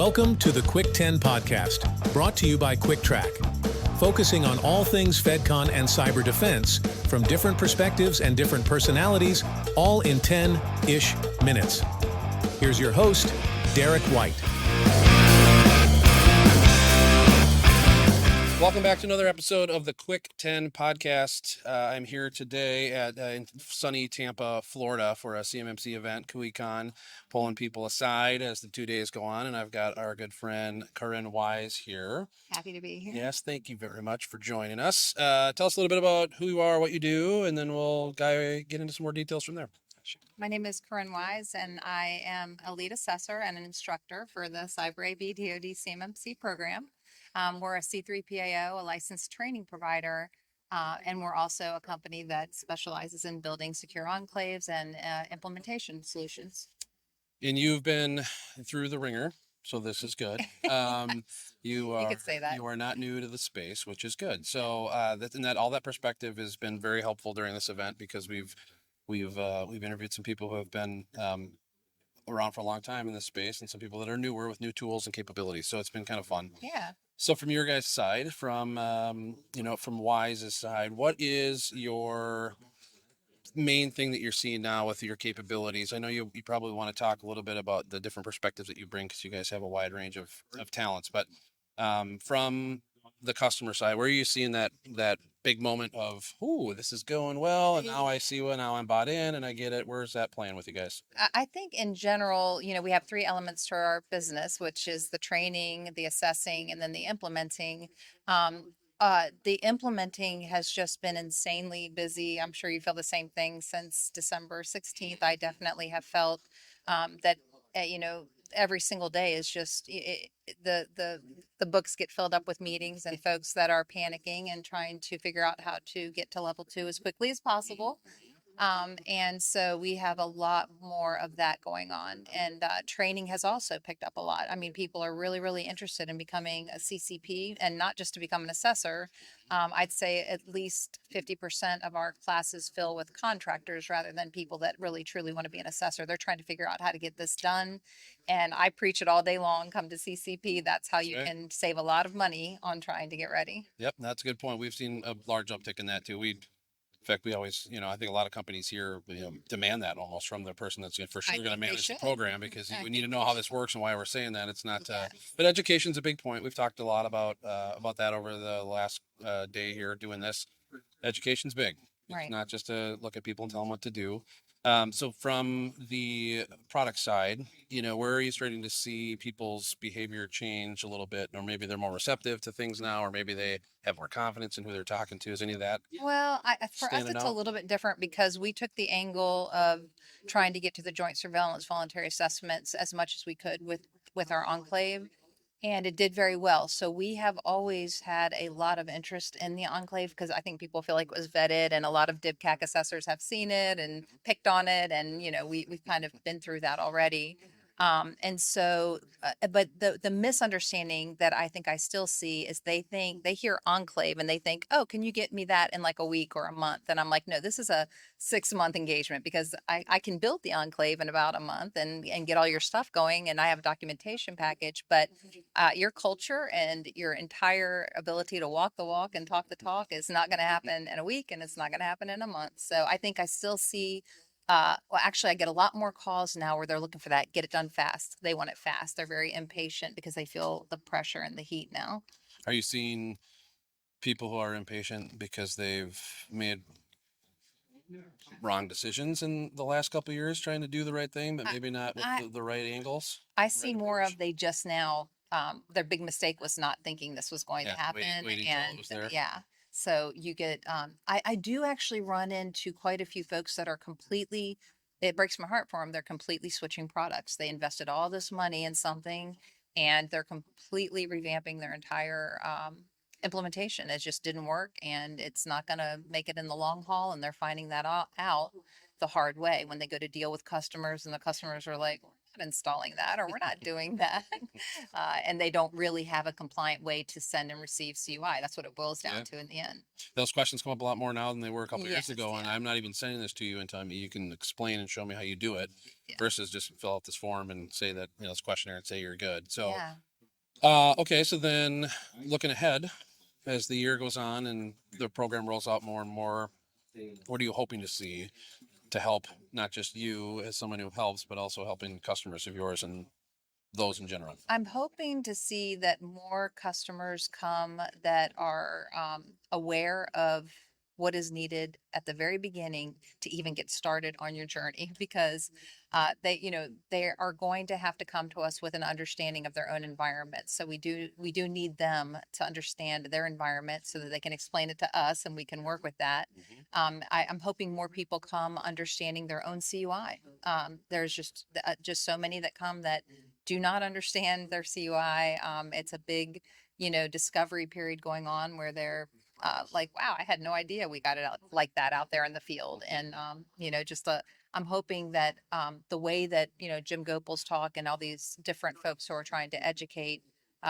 Welcome to the Quick 10 podcast, brought to you by Trac, focusing on all things FedCon and cyber defense from different perspectives and different personalities, all in 10-ish minutes. Here's your host, Derek White. Welcome back to another episode of the Quick 10 podcast. I'm here today in sunny Tampa, Florida for a CMMC event, CUICON, pulling people aside as the 2 days go on. And I've got our good friend Koren Wise here. Happy to be here. Yes, thank you very much for joining us. Tell us a little bit about who you are, what you do, and then we'll get into some more details from there. My name is Koren Wise, and I am a lead assessor and an instructor for the Cyber AB DoD CMMC program. We're a C3PAO, a licensed training provider, and we're also a company that specializes in building secure enclaves and implementation solutions. And you've been through the ringer, so this is good. You could say that. You are not new to the space, which is good. So all that perspective has been very helpful during this event because we've interviewed some people who have been around for a long time in this space and some people that are newer with new tools and capabilities. So it's been kind of fun. Yeah. So from your guys' side, from Wise's side, what is your main thing that you're seeing now with your capabilities? I know you probably want to talk a little bit about the different perspectives that you bring because you guys have a wide range of talents, but from the customer side, where are you seeing that big moment of, ooh, this is going well, and now I see what, now I'm bought in and I get it? Where's that playing with you guys? I think in general, we have three elements to our business, which is the training, the assessing, and then the implementing. The implementing has just been insanely busy. I'm sure you feel the same thing since December 16th. I definitely have felt that, every single day is just the books get filled up with meetings and folks that are panicking and trying to figure out how to get to level 2 as quickly as possible. And so we have a lot more of that going on, and training has also picked up a lot. I mean, people are really, really interested in becoming a CCP and not just to become an assessor. I'd say at least 50% of our classes fill with contractors rather than people that really, truly want to be an assessor. They're trying to figure out how to get this done. And I preach it all day long. Come to CCP. That's how you can save a lot of money on trying to get ready. Yep, that's a good point. We've seen a large uptick in that too. In fact, we always, I think a lot of companies here demand that almost from the person that's for sure going to manage the program, because we need to know how this works and why we're saying that. It's not, but education's a big point. We've talked a lot about that over the last day here doing this. Education's big. It's not just to look at people and tell them what to do. So from the product side, where are you starting to see people's behavior change a little bit, or maybe they're more receptive to things now, or maybe they have more confidence in who they're talking to? Is any of that? Well, for us, it's a little bit different because we took the angle of trying to get to the joint surveillance voluntary assessments as much as we could with our enclave. And it did very well. So we have always had a lot of interest in the enclave because I think people feel like it was vetted, and a lot of DIBCAC assessors have seen it and picked on it. And, we've kind of been through that already. But the misunderstanding that I think I still see is they hear enclave and they think, oh, can you get me that in like a week or a month? And I'm like, no, this is a 6-month engagement because I can build the enclave in about a month and get all your stuff going. And I have a documentation package, but your culture and your entire ability to walk the walk and talk the talk is not going to happen in a week, and it's not going to happen in a month. So I think I still see actually, I get a lot more calls now where they're looking for that, get it done fast. They want it fast. They're very impatient because they feel the pressure and the heat now. Are you seeing people who are impatient because they've made wrong decisions in the last couple of years trying to do the right thing, but maybe not with the right angles? I see more of they just now, their big mistake was not thinking this was going to happen. Waiting till it was there. Yeah. So you get, I do actually run into quite a few folks that are completely, it breaks my heart for them. They're completely switching products. They invested all this money in something and they're completely revamping their entire implementation. It just didn't work, and it's not going to make it in the long haul. And they're finding that out the hard way when they go to deal with customers, and the customers are like, not installing that, or we're not doing that. And they don't really have a compliant way to send and receive CUI. That's what it boils down to in the end. Those questions come up a lot more now than they were a couple years Yes, ago, and yeah. I'm not even sending this to you in time. You can explain and show me how you do it versus just fill out this form and say that, this questionnaire and say you're good. So, okay. So then looking ahead as the year goes on and the program rolls out more and more, what are you hoping to see to help not just you as someone who helps, but also helping customers of yours and those in general? I'm hoping to see that more customers come that are aware of what is needed at the very beginning to even get started on your journey, because they are going to have to come to us with an understanding of their own environment. So we do need them to understand their environment so that they can explain it to us and we can work with that. I'm hoping more people come understanding their own CUI. There's just so many that come that do not understand their CUI. It's a big, discovery period going on where they're like, wow, I had no idea we got it out like that out there in the field. And, I'm hoping that the way that, Jim Gopal's talk and all these different folks who are trying to educate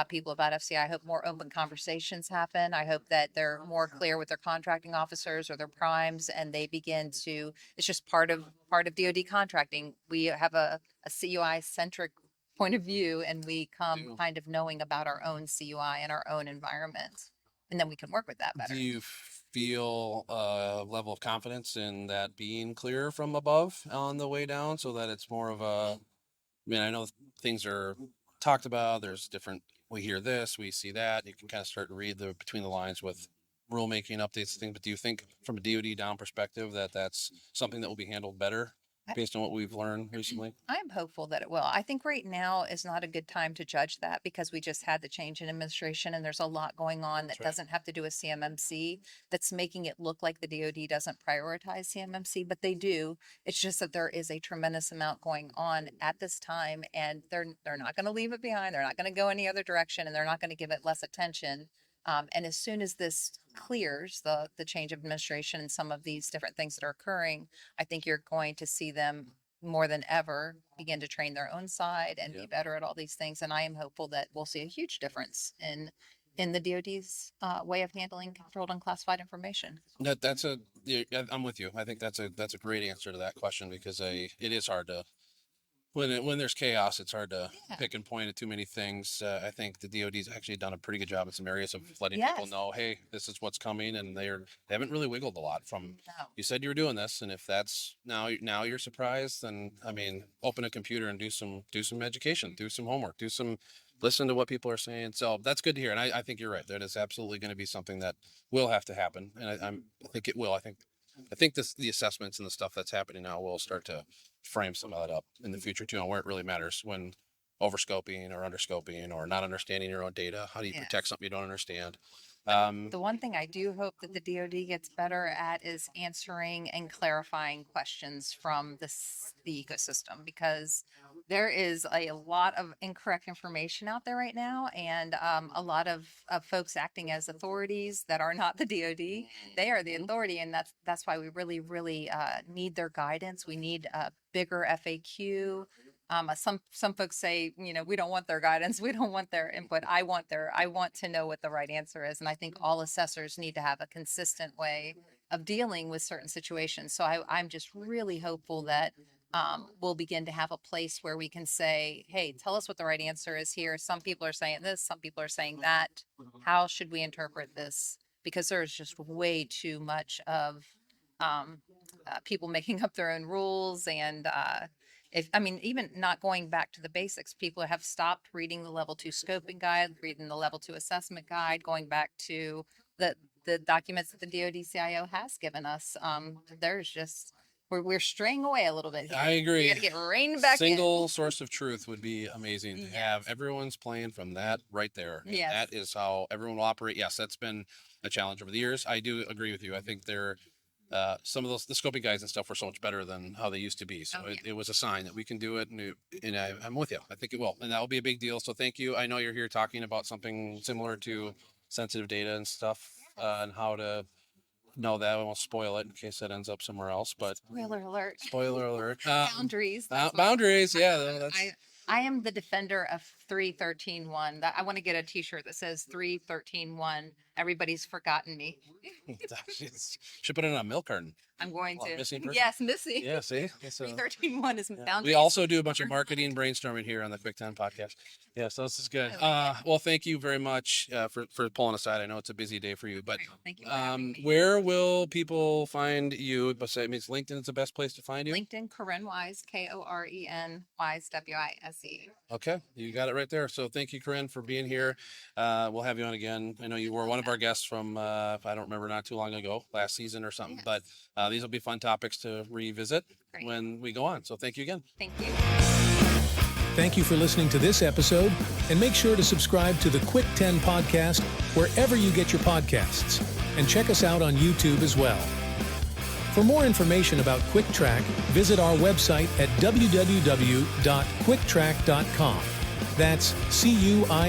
people about FCI, I hope more open conversations happen. I hope that they're more clear with their contracting officers or their primes, and they begin to, it's just part of DoD contracting. We have a CUI centric point of view, and we come kind of knowing about our own CUI and our own environment, and then we can work with that better. Do you feel a level of confidence in that being clear from above on the way down so that it's more of I know things are talked about, there's different, we hear this, we see that, you can kind of start to read between the lines with rulemaking updates and things, but do you think from a DoD down perspective that that's something that will be handled better based on what we've learned recently? I'm hopeful that it will. I think right now is not a good time to judge that because we just had the change in administration and there's a lot going on that doesn't have to do with CMMC that's making it look like the DoD doesn't prioritize CMMC, but they do. It's just that there is a tremendous amount going on at this time, and they're not going to leave it behind. They're not going to go any other direction, and they're not going to give it less attention. And as soon as this clears, the change of administration and some of these different things that are occurring, I think you're going to see them more than ever begin to train their own side and be better at all these things. And I am hopeful that we'll see a huge difference in the DoD's way of handling controlled unclassified information. I'm with you. I think that's a great answer to that question because it is hard to when there's chaos, it's hard to pick and point at too many things. I think the DoD's actually done a pretty good job in some areas of letting people know, hey, this is what's coming, and they haven't really wiggled a lot from. No. You said you were doing this, and if that's now you're surprised, then open a computer and do some education, do some homework, listen to what people are saying. So that's good to hear, and I think you're right. That is absolutely going to be something that will have to happen, and I think it will. I think the assessments and the stuff that's happening now will start to frame some of that up in the future too, and where it really matters when overscoping or underscoping or not understanding your own data. How do you protect something you don't understand? The one thing I do hope that the DoD gets better at is answering and clarifying questions from the ecosystem, because there is a lot of incorrect information out there right now, and a lot of folks acting as authorities that are not the DoD. They are the authority, and that's why we really, really need their guidance. We need a bigger FAQ. Some folks say, we don't want their guidance. We don't want their input. I want to know what the right answer is. And I think all assessors need to have a consistent way of dealing with certain situations. So I'm just really hopeful that we'll begin to have a place where we can say, hey, tell us what the right answer is here. Some people are saying this, some people are saying that. How should we interpret this? Because there's just way too much of people making up their own rules, and even not going back to the basics, people have stopped reading the level 2 scoping guide, reading the level 2 assessment guide, going back to the documents that the DoD CIO has given us. There's just, we're straying away a little bit here. I agree. We got to get reined back Single source of truth would be amazing to have everyone's playing from that right there. And that is how everyone will operate. Yes, that's been a challenge over the years. I do agree with you. I think some of the scoping guides and stuff were so much better than how they used to be. So it was a sign that we can do it, and I'm with you. I think it will, and that will be a big deal. So thank you. I know you're here talking about something similar to sensitive data and stuff, and how to know that. I won't spoil it in case it ends up somewhere else, but Spoiler alert. spoiler alert. Boundaries. that's what- Boundaries. Yeah, that's I am the defender of 313.1. That I want to get a T-shirt that says 313.1. Everybody's forgotten me. should put it in a milk carton. I'm going to. Missing person? Yes, missing. Yeah, see? 313.1 is Yeah. boundaries. We also do a bunch of marketing brainstorming here on the Quick 10 podcast. Yeah, so this is good. Well, thank you very much for pulling aside. I know it's a busy day for you, but Thank you for having me. where will people find you? Besides, LinkedIn is the best place to find you. LinkedIn, Koren Wise, Koren Wise, Wise. Okay, you got it right there. So thank you, Corinne, for being here. We'll have you on again. I know you were one of our guests from, I don't remember, not too long ago, last season or something, Yes. but these will be fun topics to revisit Great. when we go on. So thank you again. Thank you. Thank you for listening to this episode, and make sure to subscribe to the Quick 10 podcast wherever you get your podcasts, and check us out on YouTube as well. For more information about Cuic Trac, visit our website at www.cuictrac.com. That's CUICKTRAC.com.